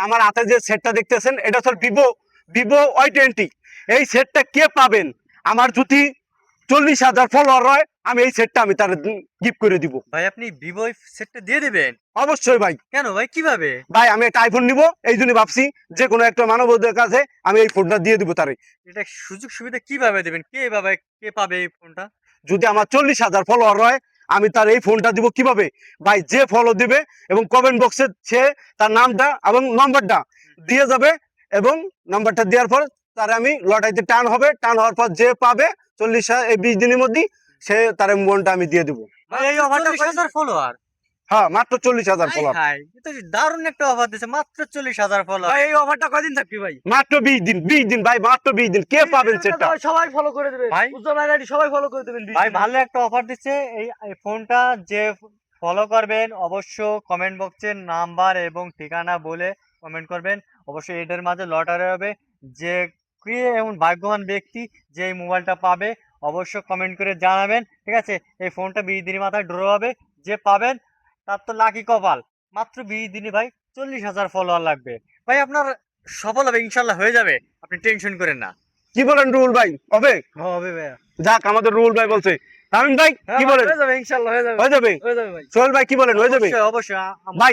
আমার হাতে যে সেটটা দেখতেছেন এটা হচ্ছে ভিভো Y20। এই সেটটা কে পাবেন, আমার যদি 40,000 ফলোয়ার হয় আমি এই সেটটা আমি তার গিফট করে দিব। ভাই আপনি ভিভো সেটটা দিয়ে দিবেন? অবশ্যই ভাই। কেন ভাই, কিভাবে? ভাই আমি একটা আইফোন নিব, এই জন্য ভাবছি যে কোনো একটা মানবতার কাছে আমি এই ফোনটা দিয়ে দিব তারে। এটা সুযোগ সুবিধা কিভাবে দিবেন? কে পাবে এই ফোনটা? যদি আমার 40,000 ফলোয়ার হয় আমি তার এই ফোনটা দিব কিভাবে ভাই, যে ফলো দিবে এবং কমেন্ট বক্সে সে তার নামটা এবং নাম্বারটা দিয়ে যাবে, এবং নাম্বারটা দেওয়ার পর তার আমি লটারিতে টান হবে, টান হওয়ার পর যে পাবে 20 দিনের মধ্যে সে তার ফোনটা আমি দিয়ে দিব। ভাই এই অফারটা 40,000 ফলোয়ার? হ্যাঁ, মাত্র 40,000 হাই ফলোয়ার। হাই, এটা তো দারুণ একটা অফার দিছে, মাত্র 40,000 ফলোয়ার। ভাই এই অফারটা কয়দিন থাকবে ভাই? মাত্র 20 দিন ভাই, মাত্র 20 দিন। কে পাবেন সেটা? সবাই ফলো করে দেবে ভাই। উজ্জ্বল ভাই আইডি সবাই ফলো করে দেবেন। ভাই ভালো একটা অফার দিচ্ছে। এই ফোনটা যে ফলো করবেন অবশ্য কমেন্ট বক্সে নাম্বার এবং ঠিকানা বলে কমেন্ট করবেন। অবশ্যই এটার মাঝে লটারি হবে। যে কে এমন ভাগ্যবান ব্যক্তি যে এই মোবাইলটা পাবে অবশ্য কমেন্ট করে জানাবেন, ঠিক আছে? এই ফোনটা 20 দিনের মাথায় ড্র হবে, যে পাবেন তার তো লাকি কপাল। মাত্র 20 দিনে ভাই 40,000 ফলোয়ার লাগবে। ভাই আপনার সফল হবে, ইনশাল্লাহ হয়ে যাবে, আপনি টেনশন করেন না। কি বলেন রুল ভাই, হবে? হবে ভাইয়া। যাক, আমাদের রুল ভাই বলছে। তামিম ভাই কি বলেন? হয়ে যাবে ইনশাআল্লাহ, হয়ে যাবে হয়ে যাবে? হয়ে যাবে ভাই। সোহেল ভাই কি বলেন, হয়ে যাবে? অবশ্যই অবশ্যই ভাই